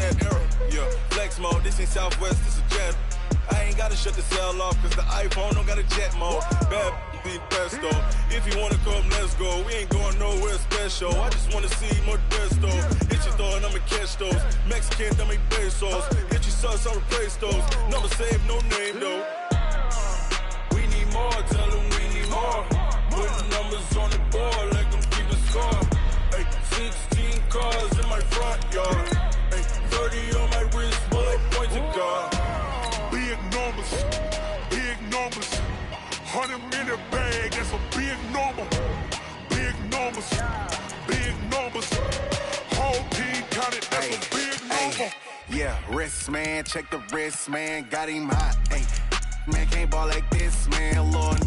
that era. Yeah, flex mode, this ain't Southwest, this a jet. I ain't gotta shut the cell off, cause the iPhone don't got a jet mode. Bad be best though. If you wanna come, let's go. We ain't going nowhere special. I just wanna see more Modesto. Hit your throw and I'ma catch those. Mexican, dummy pesos. Hit your sus, I'll replace those. Never save no name though. We need more, tell them we need more. Putting numbers on the board, like them keep a score. Ay, 16 cars in my front yard. Ay, 30 on my wrist, bullet point to God. Big numbers, big numbers. 100 minute bag, that's a big number. Big numbers, big numbers. Whole team counted, that's a big number. Yeah, wrist man, check the wrist man, got him hot. Ay, man can't ball like this, man. Lord,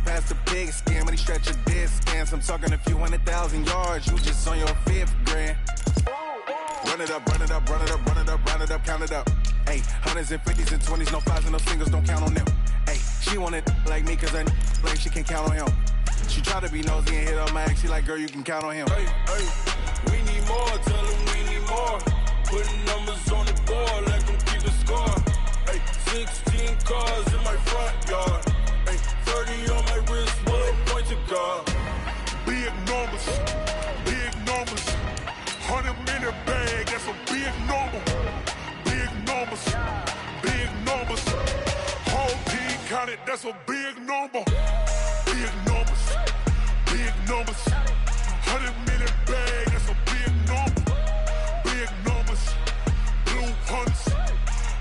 past the big skin, when he stretch a distance. I'm talking a few 100,000 yards, you just on your 5th grand. Run it up, run it up, run it up, run it up, run it up, count it up. Ay, hundreds and 50s and 20s, no 5s and no singles, don't count on them. Ay, she want it like me, cause I like she can count on him. She try to be nosy and hit on my ex, she like, girl, you can count on him. Hey, hey, we need more, tell them we need more. Putting numbers on the board, like them keep a score. Hey, 16 cars in my front yard. Hey, 30 on my wrist, bullet point to God. Big numbers, big numbers. 100 minute bag, that's a big number. Big numbers, big numbers. Whole team counted, that's a big number. Big numbers, big numbers. 100 minute bag, that's a big number. Big numbers, blue hunts.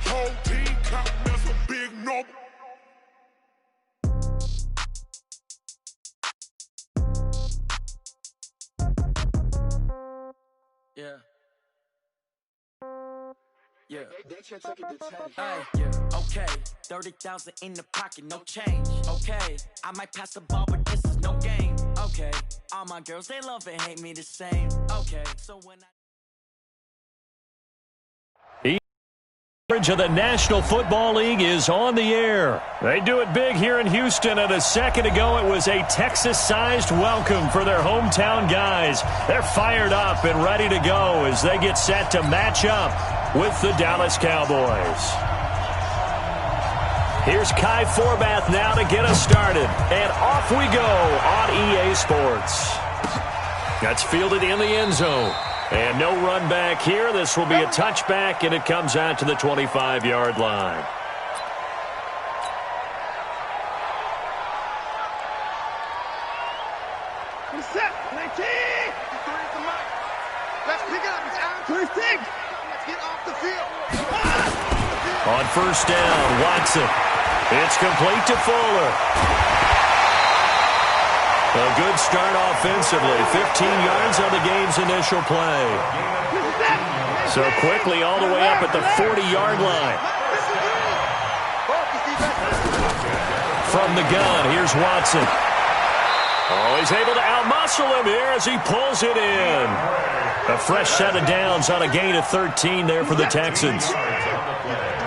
Whole team counting, that's a big number. Yeah. Yeah. Yeah. Okay. 30,000 in the pocket, no change. Okay. I might pass the ball, but this is no game. Okay. All my girls, they love and hate me the same. Okay. So when I Coverage of the National Football League is on the air. They do it big here in Houston, and a second ago it was a Texas-sized welcome for their hometown guys. They're fired up and ready to go as they get set to match up with the Dallas Cowboys. Here's Kai Forbath now to get us started, and off we go on EA Sports. That's fielded in the end zone. And no run back here. This will be a touchback, and it comes out to the 25-yard line. Set, 19. Let's pick it up. It's out. 26. Let's get off the field. On first down, Watson. It's complete to Fuller. A good start offensively. 15 yards on the game's initial play. So quickly all the way up at the 40-yard line. From the gun, here's Watson. Oh, he's able to outmuscle him here as he pulls it in. A fresh set of downs on a gain of 13 there for the Texans.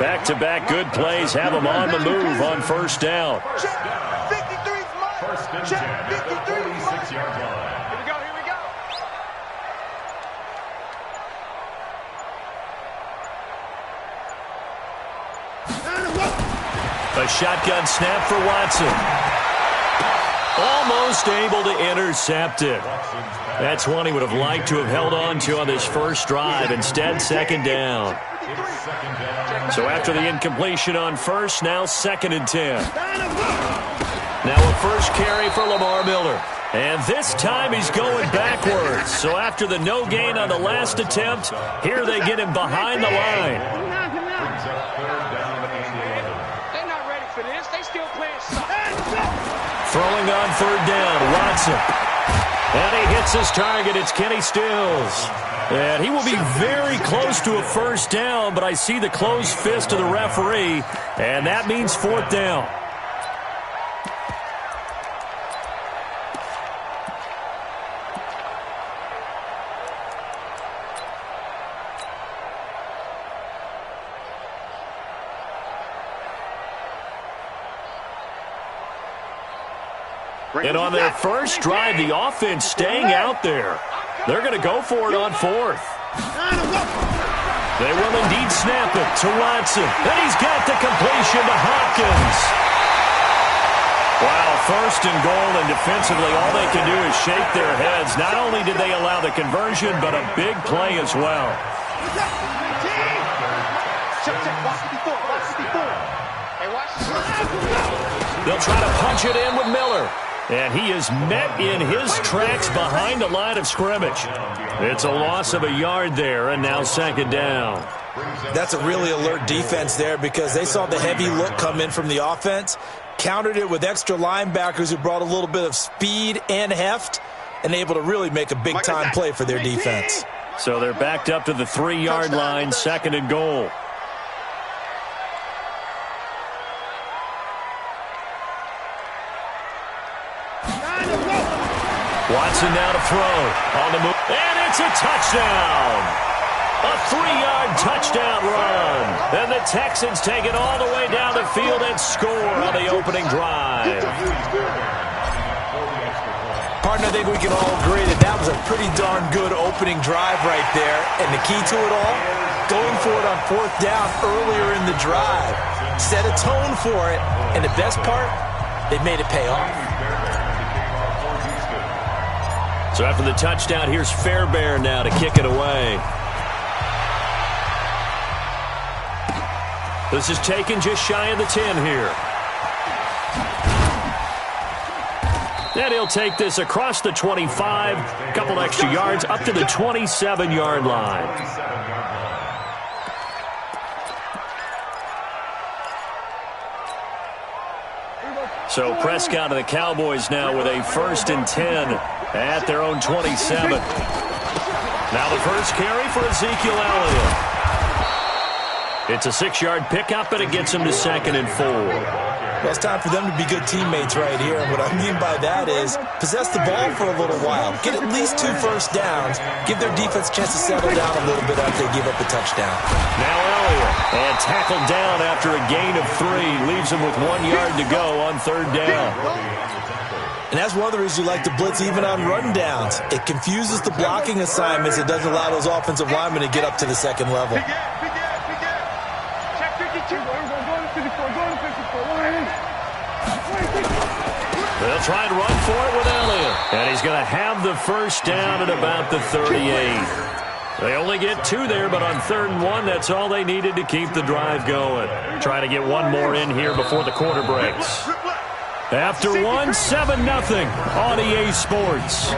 Back-to-back good plays have them on the move on first down. Check 53. 46-yard line. Here we go, here we go. A shotgun snap for Watson. Almost able to intercept it. That's one he would have liked to have held on to on this first drive. Instead, second down. So after the incompletion on first, now 2nd and 10. Now a first carry for Lamar Miller. And this time he's going backwards. So after the no gain on the last attempt, here they get him behind the line. They're not ready for this. They still playing soccer. Throwing on third down, Watson. And he hits his target. It's Kenny Stills. And he will be very close to a first down, but I see the closed fist of the referee, and that means 4th down. And on their first drive, the offense staying out there. They're going to go for it on 4th. They will indeed snap it to Watson. And he's got the completion to Hopkins. Wow, first and goal, and defensively all they can do is shake their heads. Not only did they allow the conversion, but a big play as well. They'll try to punch it in with Miller. And he is met in his tracks behind the line of scrimmage. It's a loss of a yard there, and now second down. That's a really alert defense there because they saw the heavy look come in from the offense, countered it with extra linebackers who brought a little bit of speed and heft, and able to really make a big-time play for their defense. So they're backed up to the 3-yard line, second and goal. Watson now to throw. On the move. And it's a touchdown. A 3-yard touchdown run. And the Texans take it all the way down the field and score on the opening drive. Partner, I think we can all agree that that was a pretty darn good opening drive right there. And the key to it all, going for it on 4th down earlier in the drive. Set a tone for it. And the best part, they made it pay off. So after the touchdown, here's Fairbairn now to kick it away. This is taken just shy of the 10 here. And he'll take this across the 25, a couple extra yards, up to the 27-yard line. So Prescott and the Cowboys now with a 1st and 10 at their own 27. Now the first carry for Ezekiel Elliott. It's a 6-yard pickup, and it gets him to 2nd and 4. Well, it's time for them to be good teammates right here. And what I mean by that is possess the ball for a little while. Get at least 2 first downs. Give their defense a chance to settle down a little bit after they give up the touchdown. Now Elliott. And tackled down after a gain of 3. Leaves him with 1 yard to go on 3rd down. And that's one of the reasons you like to blitz even on run downs. It confuses the blocking assignments. It doesn't allow those offensive linemen to get up to the 2nd level. They'll try and run for it with Elliott. And he's going to have the first down at about the 38. They only get 2 there, but on 3rd and 1, that's all they needed to keep the drive going. Try to get one more in here before the quarter breaks. After 1, 7-0 on EA Sports.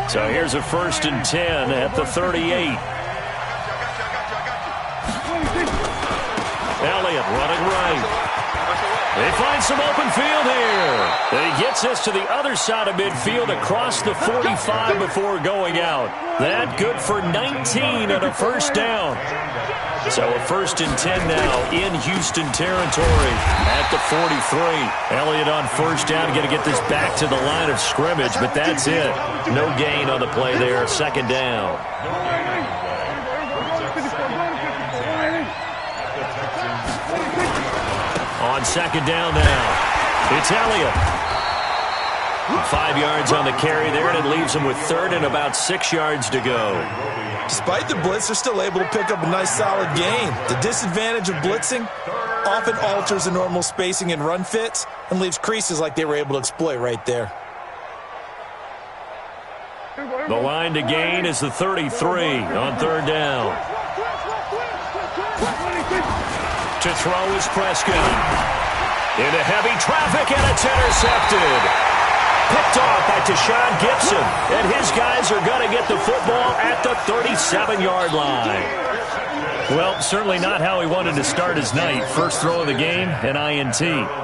So here's a 1st and 10 at the 38. Elliott running right. They find some open field here. He gets us to the other side of midfield across the 45 before going out. That good for 19 and a first down. So a 1st and 10 now in Houston territory at the 43. Elliott on first down, going to get this back to the line of scrimmage, but that's it. No gain on the play there, 2nd down. On 2nd down now, it's Elliott. 5 yards on the carry there, and it leaves him with 3rd and about 6 yards to go. Despite the blitz, they're still able to pick up a nice solid gain. The disadvantage of blitzing often alters the normal spacing and run fits and leaves creases like they were able to exploit right there. The line to gain is the 33 on 3rd down. To throw is Prescott. Into heavy traffic, and it's intercepted. Picked off by Tashawn Gibson, and his guys are going to get the football at the 37-yard line. Well, certainly not how he wanted to start his night. First throw of the game, an INT.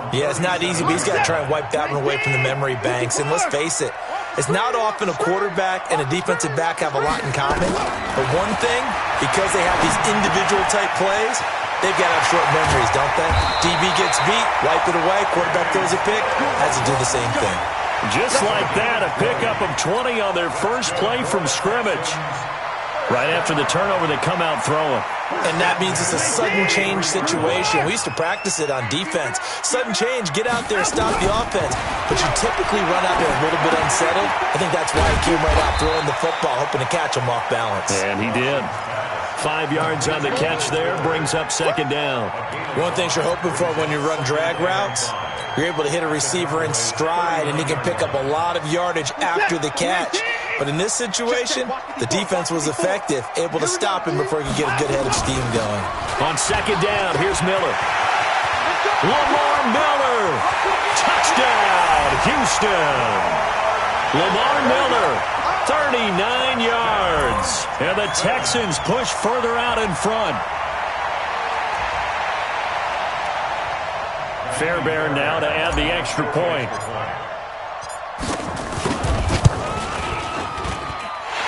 Yeah, it's not easy, but he's got to try and wipe that one away from the memory banks. And let's face it, it's not often a quarterback and a defensive back have a lot in common. But one thing, because they have these individual type plays, they've got to have short memories, don't they? DB gets beat, wipe it away, quarterback throws a pick, has to do the same thing. Just like that, a pickup of 20 on their first play from scrimmage. Right after the turnover, they come out throwing. And that means it's a sudden change situation. We used to practice it on defense. Sudden change, get out there, stop the offense. But you typically run out there a little bit unsettled. I think that's why he came right out throwing the football, hoping to catch him off balance. And he did. 5 yards on the catch there, brings up second down. One thing you're hoping for when you run drag routes, you're able to hit a receiver in stride, and he can pick up a lot of yardage after the catch. But in this situation, the defense was effective, able to stop him before he could get a good head of steam going. On second down, here's Miller. Lamar Miller. Touchdown, Houston. Lamar Miller, 39 yards. And the Texans push further out in front. Fairbairn now to add the extra point.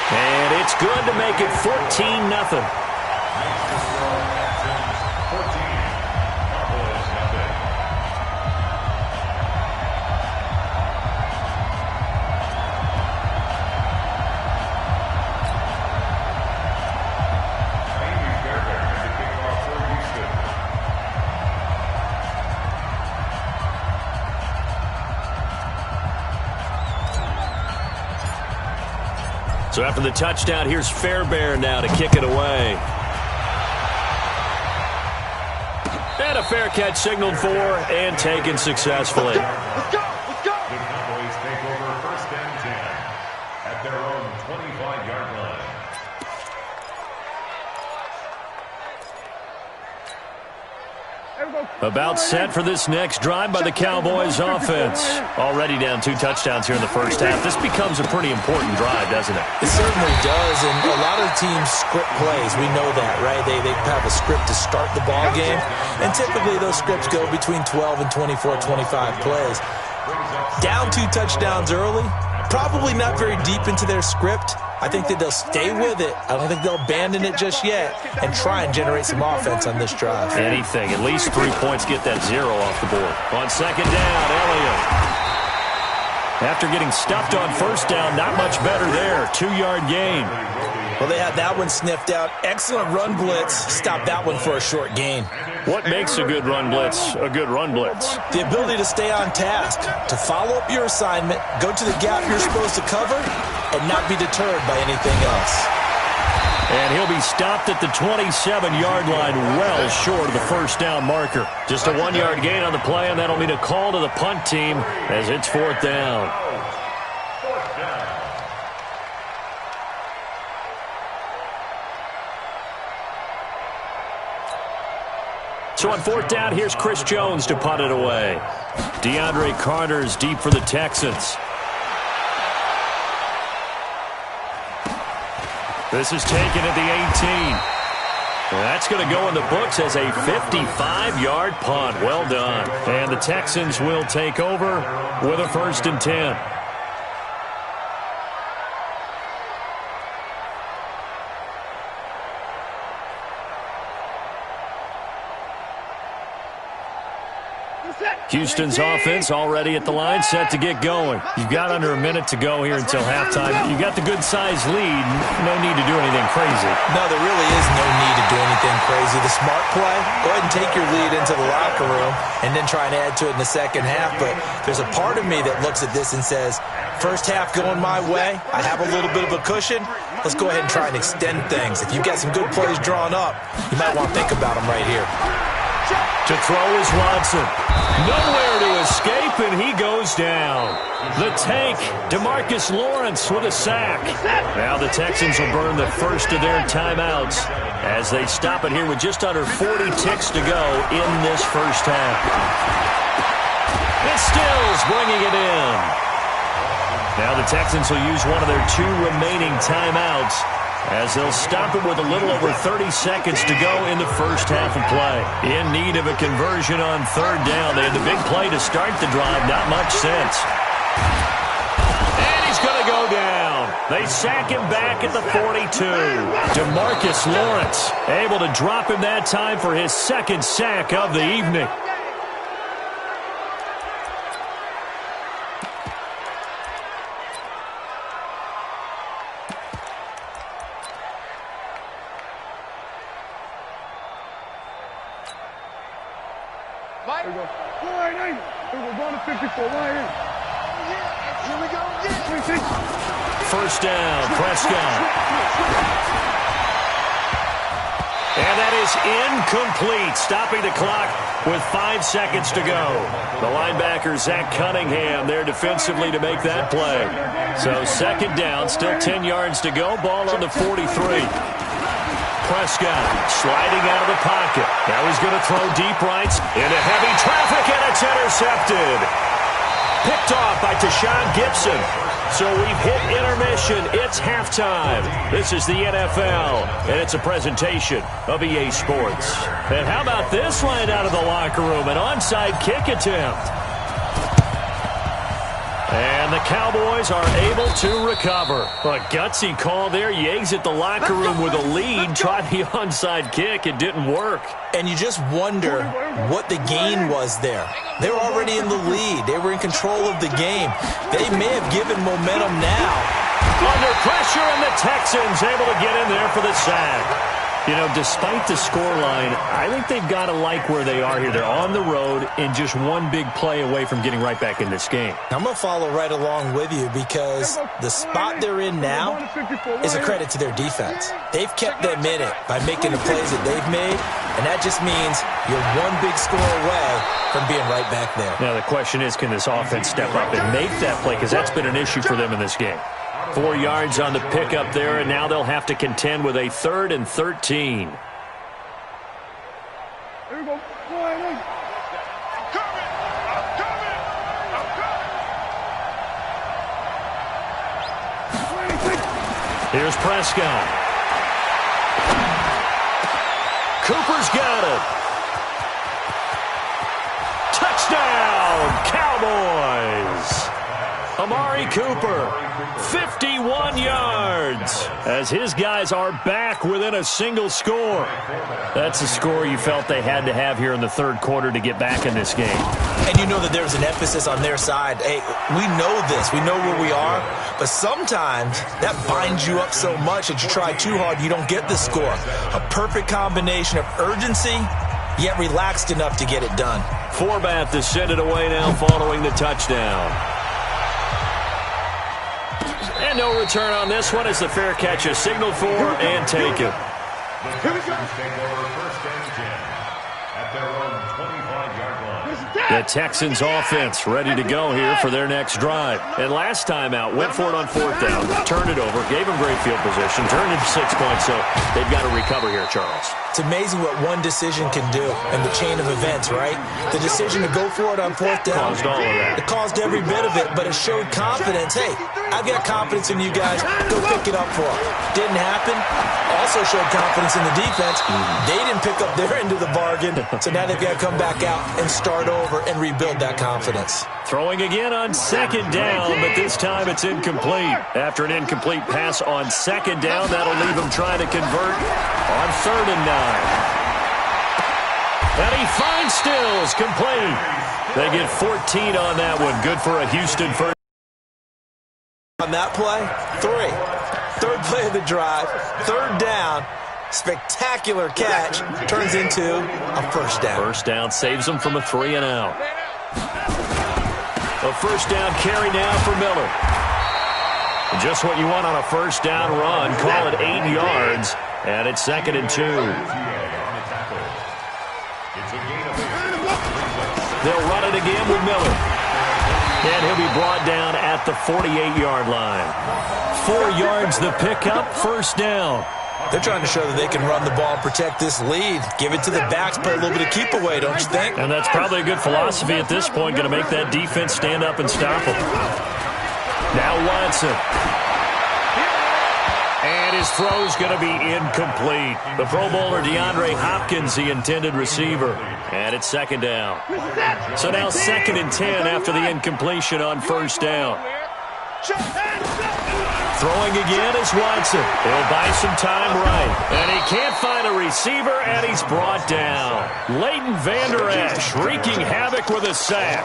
And it's good to make it 14-0. So after the touchdown, here's Fairbairn now to kick it away. And a fair catch signaled for and taken successfully. Let's go! Let's go! The Cowboys take over 1st and 10 at their own 25-yard line. About set for this next drive by the Cowboys offense. Already down 2 touchdowns here in the first half. This becomes a pretty important drive, doesn't it? It certainly does, and a lot of the teams script plays. We know that, right? They have a script to start the ball game, and typically those scripts go between 12 and 24, 25 plays. Down 2 touchdowns early, probably not very deep into their script. I think that they'll stay with it. I don't think they'll abandon it just yet and try and generate some offense on this drive. Anything. At least 3 points, get that 0 off the board. On second down, Elliott. After getting stuffed on first down, not much better there. 2-yard gain. Well, they had that one sniffed out. Excellent run blitz. Stop that one for a short gain. What makes a good run blitz a good run blitz? The ability to stay on task, to follow up your assignment, go to the gap you're supposed to cover, and not be deterred by anything else. And he'll be stopped at the 27-yard line, well short of the first down marker. Just a 1-yard gain on the play, and that'll mean a call to the punt team as it's 4th down. So on 4th down, here's Chris Jones to punt it away. DeAndre Carter's deep for the Texans. This is taken at the 18. That's going to go in the books as a 55-yard punt. Well done. And the Texans will take over with a 1st and 10. Houston's offense already at the line, set to get going. You've got under a minute to go here until halftime. You got the good-sized lead. No need to do anything crazy. No, there really is no need to do anything crazy. The smart play, go ahead and take your lead into the locker room and then try and add to it in the second half. But there's a part of me that looks at this and says, first half going my way, I have a little bit of a cushion. Let's go ahead and try and extend things. If you've got some good plays drawn up, you might want to think about them right here. To throw is Watson. Nowhere to escape, and he goes down. The tank, DeMarcus Lawrence with a sack. Now the Texans will burn the first of their timeouts as they stop it here with just under 40 ticks to go in this first half. It's Stills bringing it in. Now the Texans will use one of their 2 remaining timeouts as they'll stop it with a little over 30 seconds to go in the first half of play. In need of a conversion on 3rd down. They had the big play to start the drive. Not much sense. And he's going to go down. They sack him back at the 42. DeMarcus Lawrence able to drop him that time for his 2nd sack of the evening. First down, Prescott. And that is incomplete, stopping the clock with 5 seconds to go. The linebacker, Zach Cunningham, there defensively to make that play. So second down, still 10 yards to go, ball on the 43. Prescott sliding out of the pocket. Now he's going to throw deep right into heavy traffic, and it's intercepted. Picked off by Tashawn Gibson. So we've hit intermission. It's halftime. This is the NFL, and it's a presentation of EA Sports. And how about this line out of the locker room? An onside kick attempt. And the Cowboys are able to recover. A gutsy call there. You exit the locker room with a lead. Tried the onside kick. It didn't work. And you just wonder what the gain was there. They were already in the lead. They were in control of the game. They may have given momentum now. Under pressure, and the Texans able to get in there for the sack. You know, despite the scoreline, I think they've got to like where they are here. They're on the road and just one big play away from getting right back in this game. I'm going to follow right along with you because the spot they're in now is a credit to their defense. They've kept them in it by making the plays that they've made, and that just means you're one big score away from being right back there. Now the question is, can this offense step up and make that play? Because that's been an issue for them in this game. 4 yards on the pickup there, and now they'll have to contend with a 3rd and 13. Here's Prescott. Cooper's got it. Touchdown, Cowboys. Amari Cooper, 51 yards, as his guys are back within a single score. That's a score you felt they had to have here in the third quarter to get back in this game. And you know that there's an emphasis on their side. Hey, we know this. We know where we are. But sometimes that binds you up so much that you try too hard, you don't get the score. A perfect combination of urgency, yet relaxed enough to get it done. Forbath to send it away now following the touchdown. And no return on this one as the fair catch is signaled for and taken. Here we go. First and 10 at their own 25-yard line. The Texans offense ready to go here for their next drive. And last time out, went for it on 4th down, turned it over, gave them great field position, turned it 6 points, so they've got to recover here, Charles. It's amazing what one decision can do in the chain of events, right? The decision to go for it on 4th down. Caused all of that. It caused every bit of it, but it showed confidence. Hey, I've got confidence in you guys. Go pick it up for them. Didn't happen. Also showed confidence in the defense. They didn't pick up their end of the bargain, so now they've got to come back out and start over and rebuild that confidence. Throwing again on 2nd down, but this time it's incomplete. After an incomplete pass on 2nd down, that'll leave him trying to convert on 3rd and 9. And he finds Stills, complete. They get 14 on that one. Good for a Houston first. On that play, 3. Third play of the drive, 3rd down. Spectacular catch turns into a 1st down. 1st down saves them from a 3 and out. A 1st down carry now for Miller. Just what you want on a 1st down run. Call it 8 yards, and it's 2nd and 2. They'll run it again with Miller. And he'll be brought down at the 48-yard line. 4 yards the pickup, 1st down. They're trying to show that they can run the ball and protect this lead. Give it to the backs, play a little bit of keep away, don't you think? And that's probably a good philosophy at this point, going to make that defense stand up and stop them. Now Watson. And his throw's going to be incomplete. The Pro Bowler DeAndre Hopkins, the intended receiver. And it's 2nd down. So now 2nd and 10 after the incompletion on 1st down. Throwing again is Watson. He'll buy some time right. And he can't find a receiver, and he's brought down. Leighton Vander Esch wreaking havoc with a sack.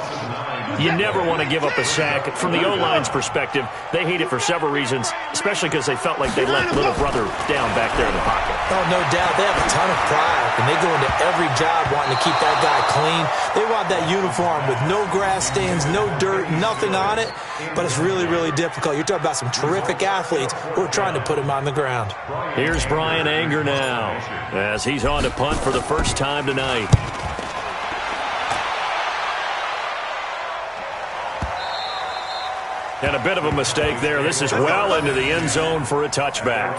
You never want to give up a sack. From the O-line's perspective, they hate it for several reasons, especially because they felt like they let little brother down back there in the pocket. Oh, no doubt. They have a ton of pride, and they go into every job wanting to keep that guy clean. They want that uniform with no grass stains, no dirt, nothing on it, but it's really, really difficult. You're talking about some terrific athletes who are trying to put him on the ground. Here's Brian Anger now as he's on to punt for the first time tonight. And a bit of a mistake there. This is well into the end zone for a touchback.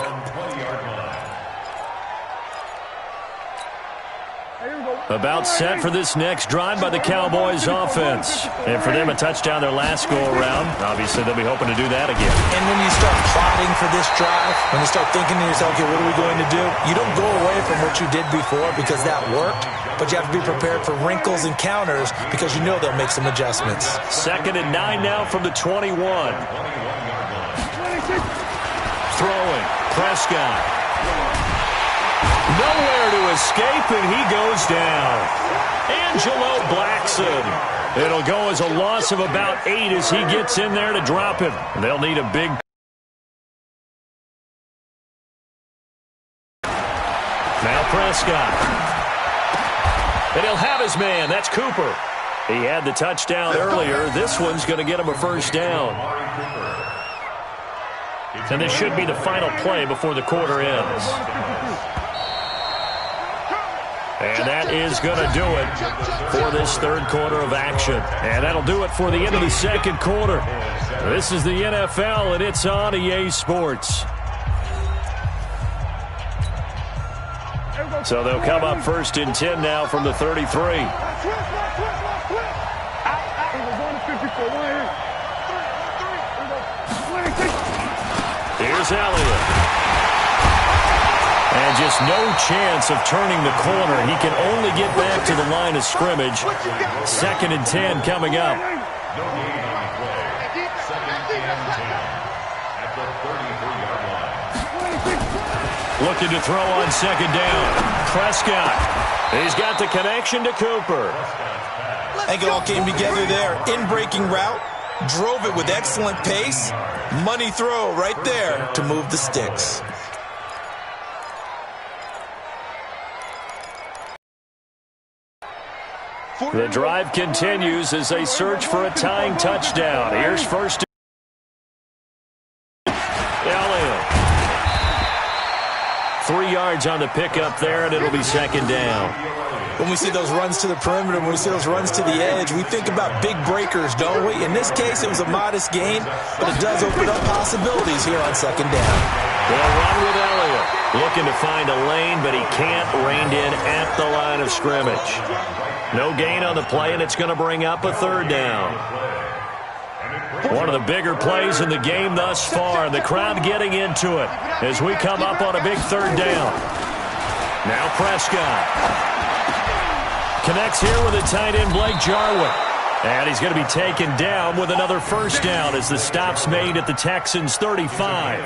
About set for this next drive by the Cowboys offense. And for them, a touchdown their last go-around. Obviously, they'll be hoping to do that again. And when you start plotting for this drive, when you start thinking to yourself, okay, what are we going to do? You don't go away from what you did before because that worked, but you have to be prepared for wrinkles and counters because you know they'll make some adjustments. 2nd and 9 now from the 21. Throwing. Prescott. Nowhere to escape, and he goes down. Angelo Blackson. It'll go as a loss of about 8 as he gets in there to drop him. They'll need a big... Now Prescott. And he'll have his man. That's Cooper. He had the touchdown earlier. This one's going to get him a first down. And this should be the final play before the quarter ends. And that is going to do it for this third quarter of action. And that'll do it for the end of the second quarter. This is the NFL, and it's on EA Sports. So they'll come up 1st and 10 now from the 33. Here's Elliott. And just no chance of turning the corner. He can only get back to the line of scrimmage. 2nd and 10 coming up. No gain on the play. 2nd and 10 at the 33-yard line. Looking to throw on 2nd down. Prescott. He's got the connection to Cooper. I think it all came together there. In-breaking route. Drove it with excellent pace. Money throw right there to move the sticks. The drive continues as they search for a tying touchdown. Here's first. Elliott. 3 yards on the pickup there, and it'll be 2nd down. When we see those runs to the perimeter, when we see those runs to the edge, we think about big breakers, don't we? In this case, it was a modest gain, but it does open up possibilities here on 2nd down. They'll run with Elliott. Looking to find a lane, but he can't rein in at the line of scrimmage. No gain on the play, and it's going to bring up a 3rd down. One of the bigger plays in the game thus far. The crowd getting into it as we come up on a big 3rd down. Now Prescott. Connects here with a tight end, Blake Jarwin. And he's going to be taken down with another first down as the stop's made at the Texans' 35.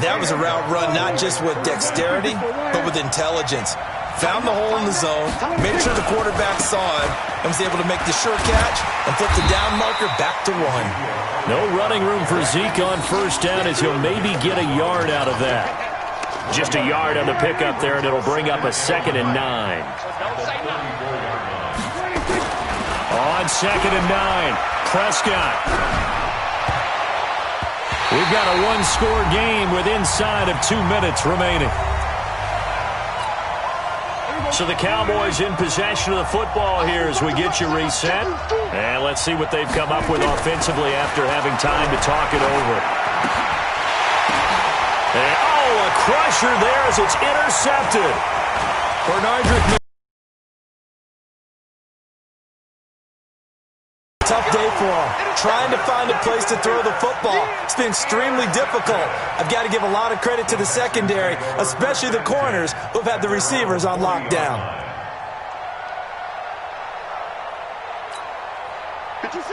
That was a route run not just with dexterity, but with intelligence. Found the hole in the zone, made sure the quarterback saw it, and was able to make the sure catch and flip the down marker back to 1. No running room for Zeke on first down as he'll maybe get a yard out of that. Just a yard on the pickup there, and it'll bring up a 2nd and 9. On 2nd and 9, Prescott. We've got a one-score game with inside of 2 minutes remaining. So the Cowboys in possession of the football here as we get you reset. And let's see what they've come up with offensively after having time to talk it over. And, a crusher there as it's intercepted. Bernardrick. Tough day for him. Trying to find a place to throw the football. It's been extremely difficult. I've got to give a lot of credit to the secondary, especially the corners who have had the receivers on lockdown.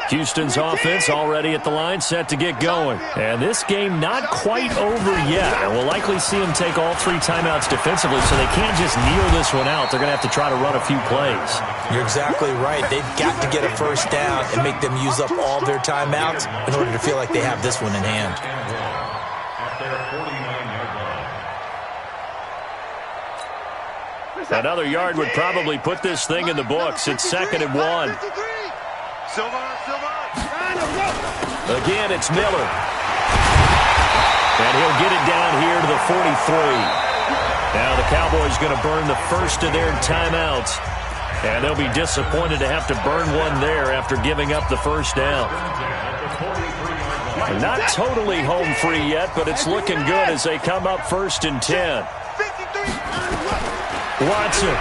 Houston's offense already at the line, set to get going. And this game not quite over yet. And we'll likely see them take all 3 timeouts defensively, so they can't just kneel this one out. They're going to have to try to run a few plays. You're exactly right. They've got to get a first down and make them use up all their timeouts in order to feel like they have this one in hand. Another yard would probably put this thing in the books. It's 2nd and 1. Again, it's Miller. And he'll get it down here to the 43. Now the Cowboys going to burn the first of their timeouts. And they'll be disappointed to have to burn one there after giving up the first down. They're not totally home free yet, but it's looking good as they come up 1st and 10. Watson.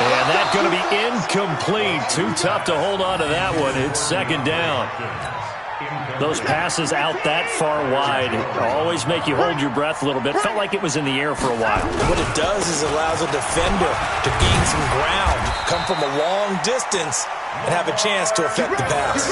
And that's going to be incomplete. Too tough to hold on to that one. It's 2nd down. Those passes out that far wide always make you hold your breath a little bit. Felt like it was in the air for a while. What it does is it allows a defender to gain some ground, come from a long distance, and have a chance to affect the pass.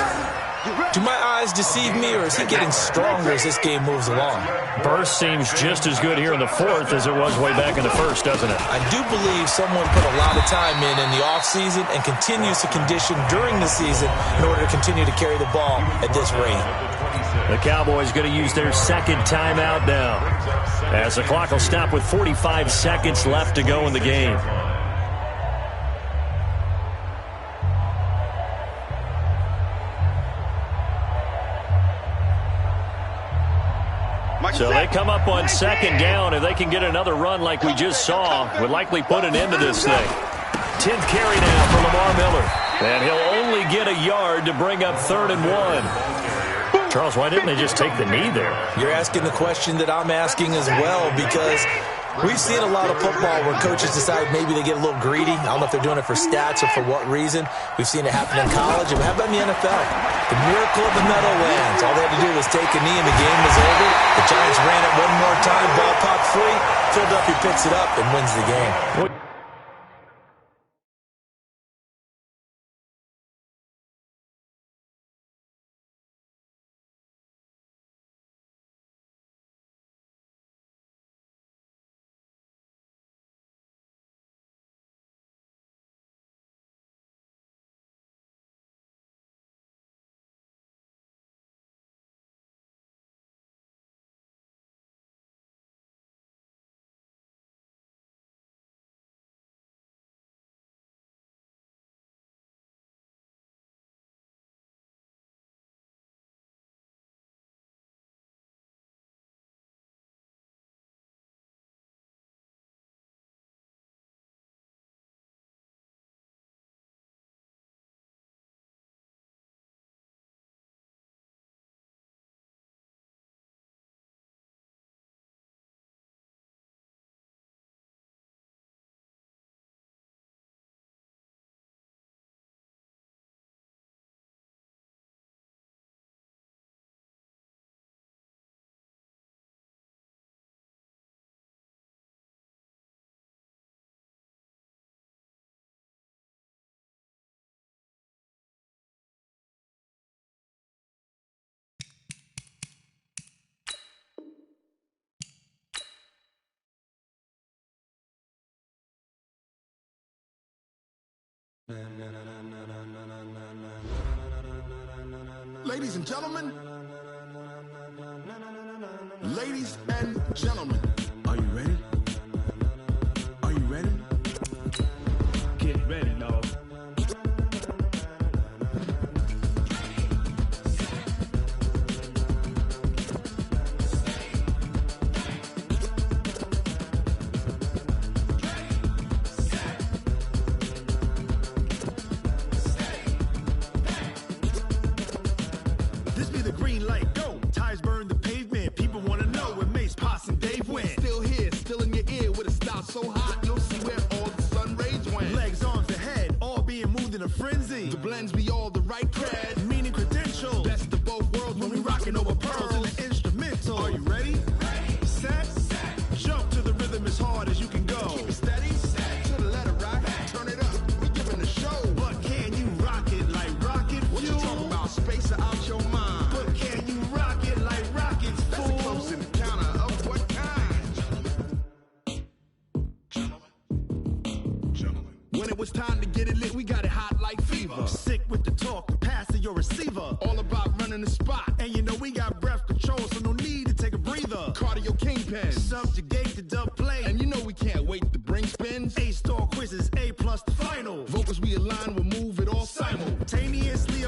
Do my eyes deceive me, or is he getting stronger as this game moves along? Burst seems just as good here in the 4th as it was way back in the 1st, doesn't it? I do believe someone put a lot of time in the offseason and continues to condition during the season in order to continue to carry the ball at this rate. The Cowboys going to use their 2nd timeout now, as the clock will stop with 45 seconds left to go in the game. So they come up on 2nd down. If they can get another run like we just saw, would likely put an end to this thing. 10th carry now for Lamar Miller. And he'll only get a yard to bring up 3rd and 1. Charles, why didn't they just take the knee there? You're asking the question that I'm asking as well, because we've seen a lot of football where coaches decide maybe they get a little greedy. I don't know if they're doing it for stats or for what reason. We've seen it happen in college. And how about in the NFL? The miracle of the Meadowlands. All they had to do was take a knee and the game was over. The Giants ran it one more time. Ball popped free. Philadelphia picks it up and wins the game. Ladies and gentlemen, ladies and gentlemen, are you ready? Are you ready? Get ready, dog. So hot, you'll see where all the sun rays went. Legs, arms, the head, all being moved in a frenzy. The blends be all the right cred, meaning credentials. Best of both worlds when we rockin' over pearls in the instrumental. Are you ready? Ready. Set. Jump to the rhythm as hard as you can go. Keep it steady. To the letter right. Turn it up. We giving the show. But can you get it lit, we got it hot like fever. Sick with the talk, the pass to your receiver. All about running the spot. And you know we got breath control, so no need to take a breather. Cardio kingpin. Subjugate the dub play. And you know we can't wait to bring spins. A-star quizzes, A+ the final. Vocals we align, we'll move it all simultaneously.